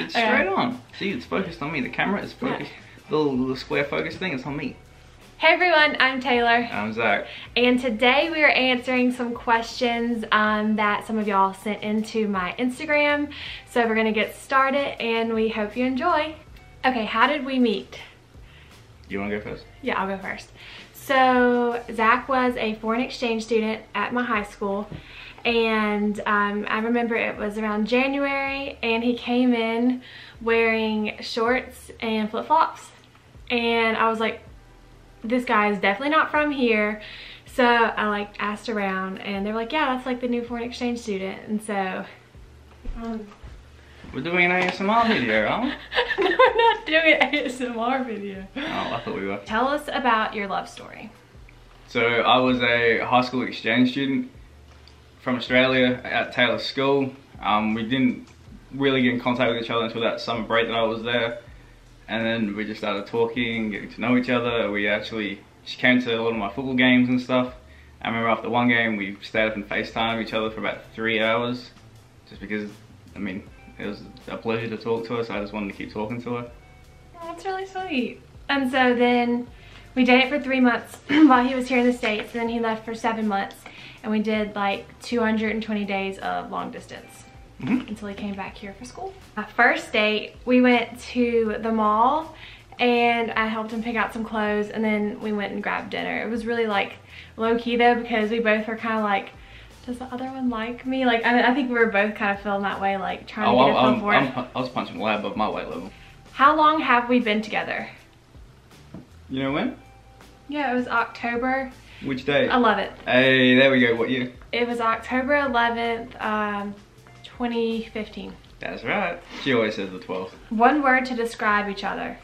It's straight on. See, it's focused on me. The camera is focused. Yeah. The little square focus thing is on me. Hey everyone, I'm Taylor. I'm Zach. And today we are answering some questions that some of y'all sent into my Instagram. So we're gonna get started and we hope you enjoy. Okay, how did we meet? You wanna go first? Yeah, I'll go first. So Zach was a foreign exchange student at my high school. And I remember it was around January and he came in wearing shorts and flip-flops. And I was like, this guy is definitely not from here. So I asked around and they were like, yeah, that's like the new foreign exchange student. And so we're doing an ASMR video, aren't we? No, we're not doing an ASMR video. Oh, I thought we were. Tell us about your love story. So I was a high school exchange student from Australia at Taylor's school. We didn't really get in contact with each other until that summer break that I was there. And then we just started talking, getting to know each other. She came to a lot of my football games and stuff. I remember after one game, we stayed up and FaceTimed each other for about 3 hours. Just because, I mean, it was a pleasure to talk to her, so I just wanted to keep talking to her. Oh, that's really sweet. And so then we dated for 3 months while he was here in the States, and then he left for 7 months. And we did like 220 days of long distance. Until he came back here for school. Our first date, we went to the mall and I helped him pick out some clothes and then we went and grabbed dinner. It was really low-key though because we both were kind of like, does the other one like me? I think we were both kind of feeling that way, trying to get a feel for it. I was punching way above my weight level. How long have we been together? You know when? Yeah, it was October. Which day? 11th. Hey, there we go. What year? It was October 11th, 2015. That's right. She always says the 12th. One word to describe each other.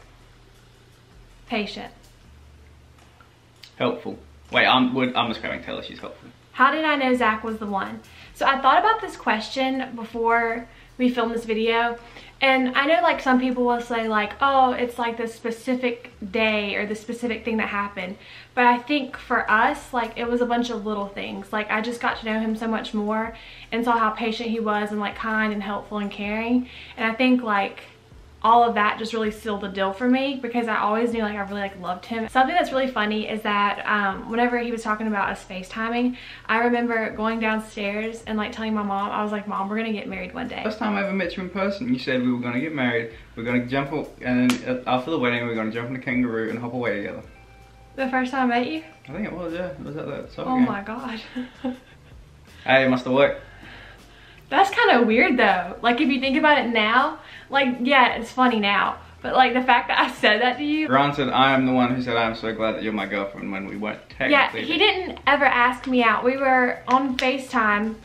Patient. Helpful. Wait, I'm describing Taylor. She's helpful. How did I know Zach was the one? So I thought about this question before we filmed this video. And I know some people will say oh, it's the specific day or the specific thing that happened. But I think for us, it was a bunch of little things. I just got to know him so much more and saw how patient he was and kind and helpful and caring. And I think all of that just really sealed the deal for me because I always knew I really loved him. Something that's really funny is that whenever he was talking about us FaceTiming, I remember going downstairs and telling my mom, I was like, Mom, we're gonna get married one day. First time I ever met you in person, you said we were gonna get married, we're gonna jump up, and then after the wedding, we're gonna jump in a kangaroo and hop away together. The first time I met you? I think it was, yeah. It was at that soccer game. Oh my God. Hey, it must have worked. That's kind of weird though. If you think about it now, yeah, it's funny now. But the fact that I said that to you. Granted, I am the one who said I'm so glad that you're my girlfriend when we weren't technically. Yeah, he didn't ever ask me out. We were on FaceTime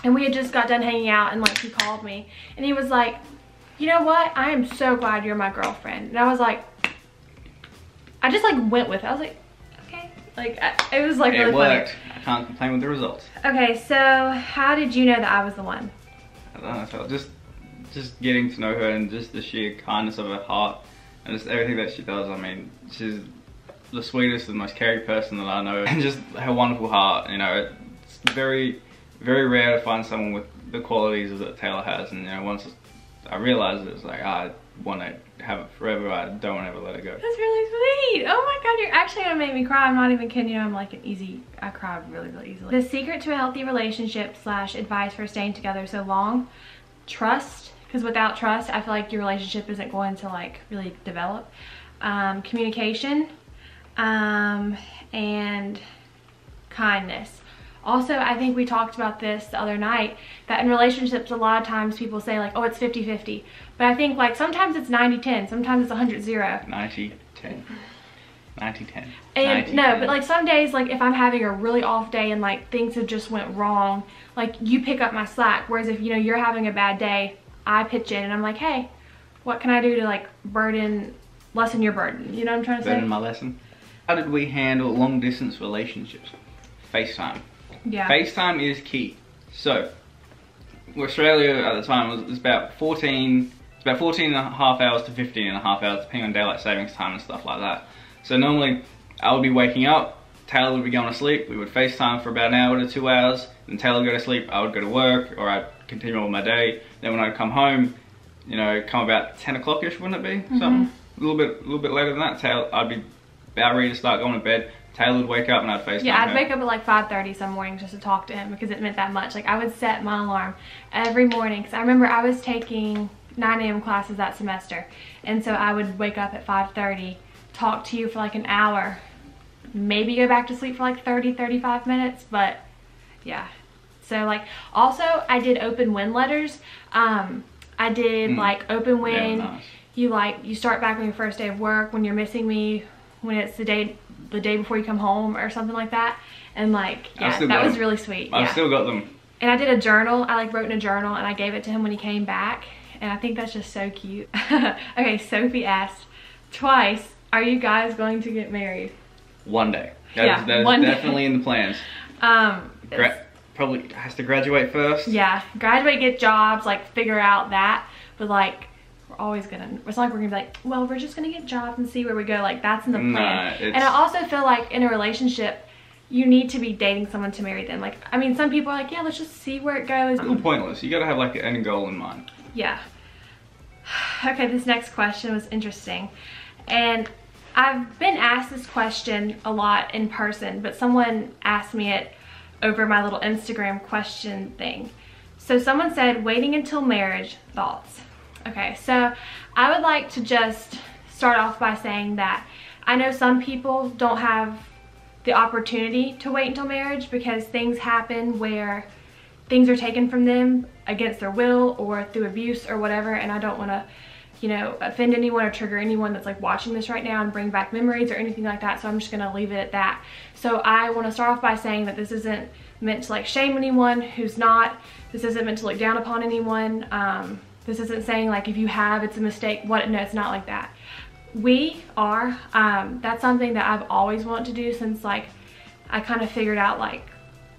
and we had just got done hanging out and he called me. And he was like, you know what? I am so glad you're my girlfriend. And I was like, I just went with it. I was like, okay. It was really it worked. Funny. I can't complain with the results. Okay, so how did you know that I was the one? I don't know, just getting to know her and just the sheer kindness of her heart and just everything that she does. I mean, she's the sweetest and most caring person that I know, and just her wonderful heart. You know, it's very, very rare to find someone with the qualities that Taylor has. And you know, once I realized it, it's I want to have it forever. I don't want to ever let it go. That's really sweet. Oh my God, you're actually gonna make me cry. I'm not even kidding you. I'm I cry really, really easily. The secret to a healthy relationship / advice for staying together so long: trust. Because without trust, I feel your relationship isn't going to really develop. Communication, and kindness. Also, I think we talked about this the other night, that in relationships, a lot of times people say oh, it's 50-50. But I think sometimes it's 90-10, sometimes it's 100-0. 90-10. 90-10. And no, but some days, if I'm having a really off day and things have just went wrong, you pick up my slack. Whereas if you're having a bad day, I pitch in and I'm like, hey, what can I do to lessen your burden? You know what I'm trying to say? Burden my lesson. How did we handle long distance relationships? FaceTime. Yeah. FaceTime is key. So, Australia at the time was about 14 and a half hours to 15 and a half hours depending on daylight savings time and stuff like that. So normally I would be waking up, Taylor would be going to sleep, we would FaceTime for about an hour to 2 hours, then Taylor would go to sleep, I would go to work, or I'd continue on with my day. Then when I'd come home, you know, come about 10 o'clock-ish, wouldn't it be? Something a little bit later than that. Taylor, I'd be about ready to start going to bed. Taylor would wake up and I'd FaceTime Yeah, I'd her. wake up at like 5:30 some mornings just to talk to him because it meant that much. Like I would set my alarm every morning because I remember I was taking 9 a.m. classes that semester, and so I would wake up at 5:30, talk to you for like an hour, maybe go back to sleep for like 35 minutes, but yeah. So like, also I did open win letters. I did like open win. Yeah, nice. You start back on your first day of work when you're missing me, when it's the day before you come home or something like that. And like, yeah, that was really sweet. I've still got them. And I did a journal. I like wrote in a journal and I gave it to him when he came back. And I think that's just so cute. Okay, Sophie asked twice, are you guys going to get married? One day. Yeah, That's one day. definitely in the plans. Probably has to graduate first. Yeah, graduate, get jobs, like figure out that. But like, we're always gonna, it's not like we're gonna be like, well, we're just gonna get jobs and see where we go. Like that's in the plan. And I also feel like in a relationship, you need to be dating someone to marry them. Like, I mean, some people are like, yeah, let's just see where it goes. It's a little pointless. You gotta have like an end goal in mind. Yeah. Okay, this next question was interesting. And I've been asked this question a lot in person, but someone asked me it over my little Instagram question thing. So someone said, waiting until marriage, thoughts? Okay, so I would like to just start off by saying that I know some people don't have the opportunity to wait until marriage because things happen where things are taken from them against their will or through abuse or whatever, and I don't want to, you know, offend anyone or trigger anyone that's like watching this right now and bring back memories or anything like that, so I'm just gonna leave it at that. So I want to start off by saying that this isn't meant to like shame anyone who's not. This isn't meant to look down upon anyone. This isn't saying like if you have, it's a mistake. No, it's not like that. We are, that's something that I've always wanted to do since like I kind of figured out like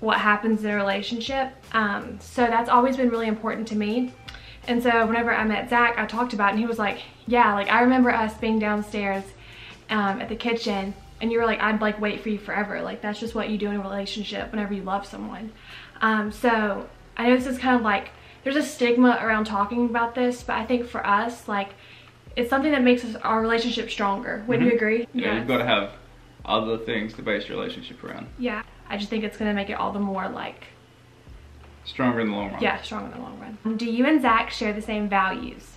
what happens in a relationship. So that's always been really important to me. And so whenever I met Zach, I talked about it and he was like, yeah, like I remember us being downstairs at the kitchen and you were like, I'd like wait for you forever. Like that's just what you do in a relationship whenever you love someone. So I know this is kind of like, there's a stigma around talking about this, but I think for us, like it's something that makes our relationship stronger. Wouldn't you agree? Yeah, you've got to have other things to base your relationship around. Yeah, I just think it's gonna make it all the more like stronger in the long run. Yeah, stronger in the long run. Do you and Zach share the same values?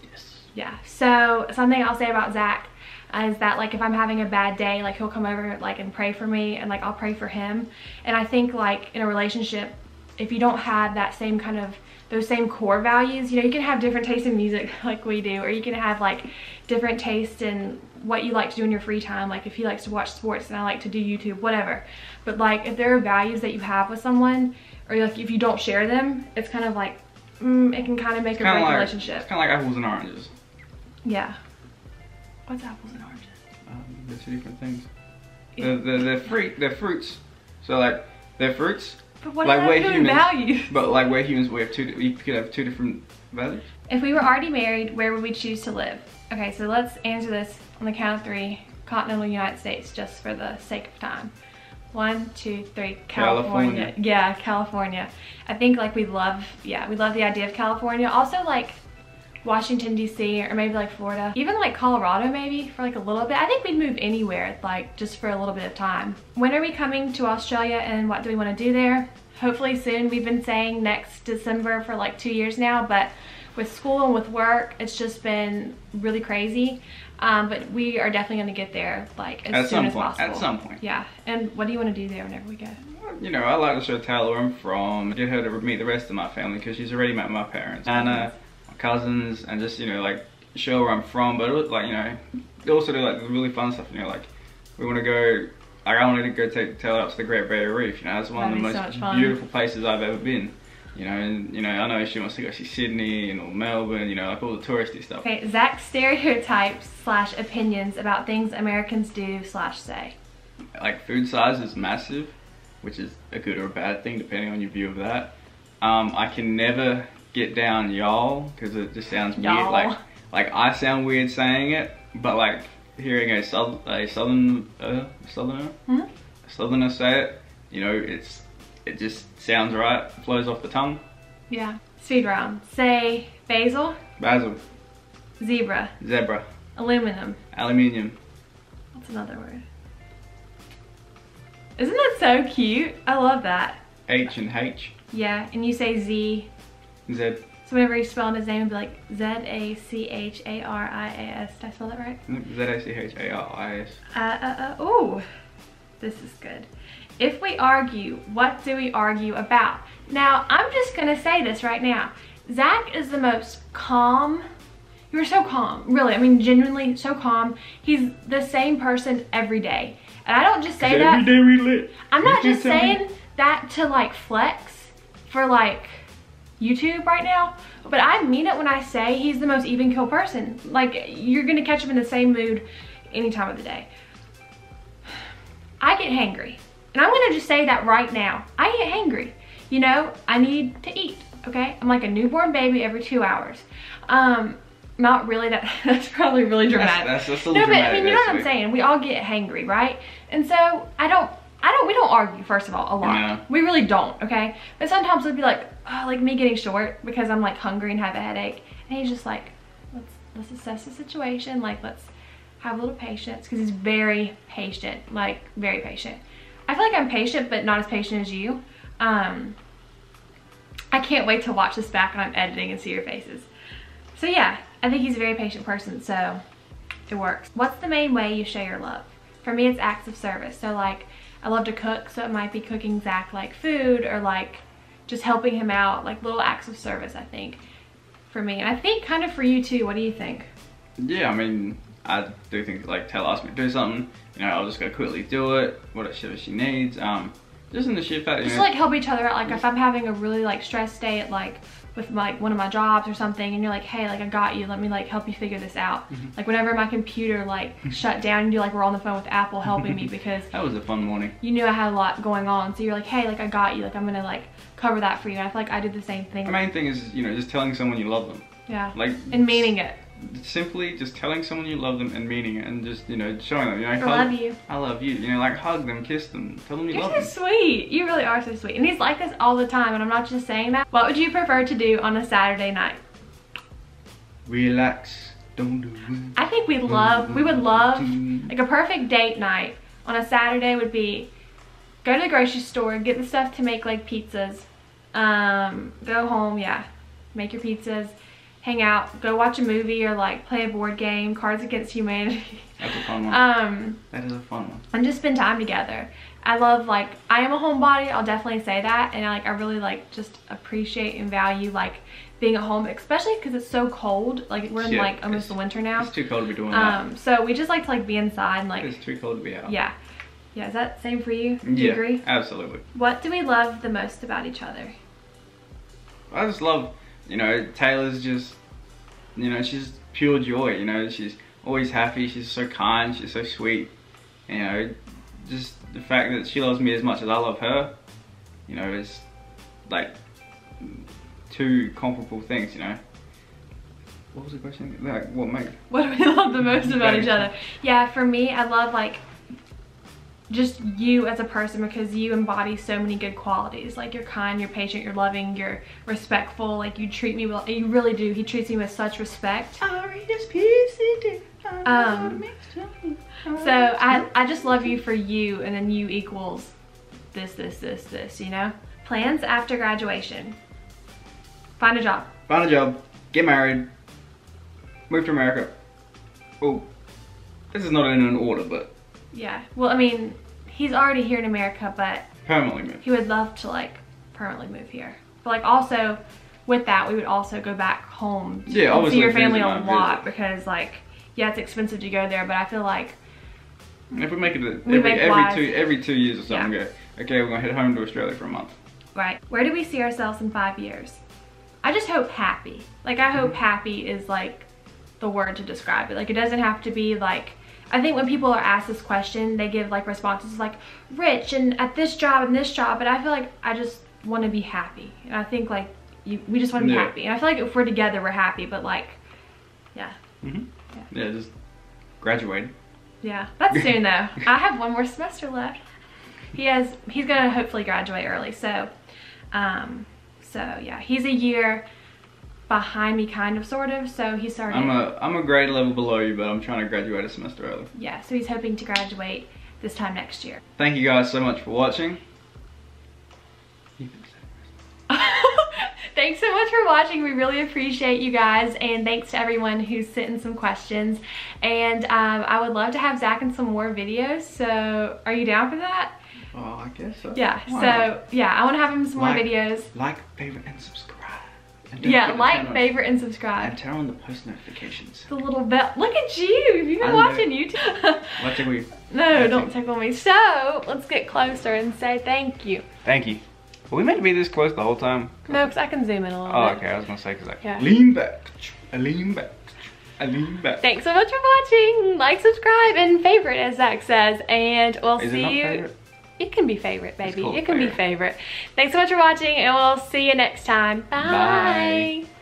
Yes. Yeah, so something I'll say about Zach is that like if I'm having a bad day, like he'll come over like and pray for me and like I'll pray for him. And I think like in a relationship, if you don't have that same kind of, those same core values, you know, you can have different tastes in music like we do, or you can have like different taste in what you like to do in your free time. Like if he likes to watch sports and I like to do YouTube, whatever. But like if there are values that you have with someone, or like if you don't share them, it's kind of like, it can kind of make or break a relationship. It's kind of like apples and oranges. Yeah. What's apples and oranges? They're two different things. They're fruits. So like, they're fruits. But what like are humans, values? But like we're humans, we could have two different values. If we were already married, where would we choose to live? Okay, so let's answer this on the count of 3. Continental United States, just for the sake of time. 1, 2, 3. California. Yeah, California. I think like we love the idea of California. Also like Washington DC, or maybe like Florida, even like Colorado maybe for like a little bit. I think we'd move anywhere like just for a little bit of time. When are we coming to Australia and what do we want to do there? Hopefully soon. We've been saying next December for like 2 years now, but with school and with work it's just been really crazy. But we are definitely going to get there like as soon as possible. At some point. Yeah. And what do you want to do there whenever we go? You know, I like to show Taylor where I'm from, get her to meet the rest of my family because she's already met my parents. And cousins, and just, you know, like show where I'm from, but like, you know, they also do like really fun stuff, you know, like we want to go, like I wanted to go take Taylor up to the Great Barrier Reef, you know, that's one of the most beautiful places I've ever been, you know, and you know, I know she wants to go see Sydney and Melbourne, you know, like all the touristy stuff. Okay, Zach's stereotypes / opinions about things Americans do / say. Like food size is massive, which is a good or a bad thing depending on your view of that. I can never get down y'all because it just sounds weird. Like I sound weird saying it, but like hearing a southerner say it, you know, it just sounds right, flows off the tongue. Yeah. Speed round. Say basil, Basil. Zebra. Zebra. Aluminum. Aluminium. What's another word? Isn't that so cute? I love that. H and H. Yeah, and you say Z. Z. So whenever you spell his name, it'd be like Z-A-C-H-A-R-I-A-S. Did I spell that right? Z-A-C-H-A-R-I-S. Ooh, this is good. If we argue, what do we argue about? Now, I'm just gonna say this right now. Zach is the most calm. You're so calm, really. I mean, genuinely so calm. He's the same person every day. And I don't just say that. Every day we lit. I'm not just saying that to like flex for like YouTube right now, but I mean it when I say he's the most even keel person. Like, you're gonna catch him in the same mood any time of the day. I get hangry, and I'm gonna just say that right now. I get hangry. You know, I need to eat, okay? I'm like a newborn baby every 2 hours. Not really, that's probably really dramatic. That's a little no, dramatic. But I mean, you know what I'm saying? We all get hangry, right? And so we don't argue, first of all, a lot. No. We really don't, okay? But sometimes it'd be like, like me getting short because I'm like hungry and have a headache. And he's just like, let's assess the situation. Like, let's have a little patience, because he's very patient, like very patient. I feel like I'm patient, but not as patient as you. I can't wait to watch this back when I'm editing and see your faces. So yeah, I think he's a very patient person, so it works. What's the main way you show your love? For me, it's acts of service. So like, I love to cook, so it might be cooking Zach like food, or like just helping him out, like little acts of service, I think, for me. And I think kind of for you too. What do you think? Yeah, I mean, I do think like Taylor asked me to do something, you know, I'll just go quickly do it, whatever she needs. Just in the shift that, just like help each other out. Like if I'm having a really like stressed day at like with like one of my jobs or something, and you're like, hey, like I got you, let me like help you figure this out. Like whenever my computer like shut down, and you like were on the phone with Apple helping me because that was a fun morning. You knew I had a lot going on, so you're like, hey, like I got you, like I'm gonna like cover that for you. And I feel like I did the same thing. The main thing is, you know, just telling someone you love them. Yeah. Like, and meaning it. Simply just telling someone you love them and meaning it, and just, you know, showing them, you know, I love you. I love you. You know, like hug them, kiss them, tell them you love them. You're so sweet. You really are so sweet. And he's like this all the time, and I'm not just saying that. What would you prefer to do on a Saturday night? Relax. Don't do it. I think we would love, like a perfect date night on a Saturday would be go to the grocery store, get the stuff to make like pizzas, go home, yeah, make your pizzas, hang out, go watch a movie, or like play a board game, Cards Against Humanity. That's a fun one. That is a fun one. And just spend time together. I love, like, I am a homebody, I'll definitely say that, and I really like just appreciate and value like being at home, especially because it's so cold. Like we're in like almost the winter now. It's too cold to be doing that. So we just like to like be inside and like. It's too cold to be out. Yeah. Yeah, is that same for you? Do you agree? Absolutely. What do we love the most about each other? I just love, you know, Taylor's just, you know, she's pure joy, you know, she's always happy, she's so kind, she's so sweet, you know, just the fact that she loves me as much as I love her, you know, is like two comparable things, you know. What was the question? Like, what do we love the most about each other? Yeah, for me, I love like just you as a person, because you embody so many good qualities. Like you're kind, you're patient, you're loving, you're respectful, like you treat me well, and you really do. He treats me with such respect. So I just love you for you, and then you equals this, you know? Plans after graduation. Find a job. Find a job, get married, move to America. Oh, this is not in an order, but yeah, well, I mean, he's already here in America, but permanently move. He would love to like permanently move here. But like also with that, we would also go back home to see your family a lot, because like, yeah, it's expensive to go there, but I feel like if we make it every 2 years or something, go, okay, we're gonna head home to Australia for a month. Right. Where do we see ourselves in 5 years? I just hope happy. Like I hope happy is like the word to describe it. Like it doesn't have to be like, I think when people are asked this question, they give like responses like rich and at this job and this job, but I feel like I just want to be happy. And I think like we just want to be happy. And I feel like if we're together, we're happy, but like, yeah. Yeah, just graduated. Yeah, that's soon though. I have one more semester left. He's gonna hopefully graduate early, so yeah, he's a year behind me, kind of, sort of. So he started. I'm a grade level below you, but I'm trying to graduate a semester early. Yeah, so he's hoping to graduate this time next year. Thank you guys so much for watching. Thanks so much for watching. We really appreciate you guys, and thanks to everyone who sent in some questions. And I would love to have Zach in some more videos, so are you down for that? Oh, I guess so. Yeah, so yeah, I want to have him some more videos. Like, favorite, and subscribe. And Yeah, like, favorite, and subscribe. And turn on the post notifications. The little bell. Look at you. Have you been watching YouTube? What tickle you? No, don't tickle me. So, let's get closer and say thank you. Thank you. Were we meant to be this close the whole time? No, because I can zoom in a little bit. Oh, okay. I was going to say, because Yeah. lean back. I lean back. I lean back. Thanks so much for watching. Like, subscribe, and favorite, as Zach says. And we'll Is see it not you. favorite? It can be favorite, baby. It's called It can be favorite. Thanks so much for watching, and we'll see you next time. Bye. Bye.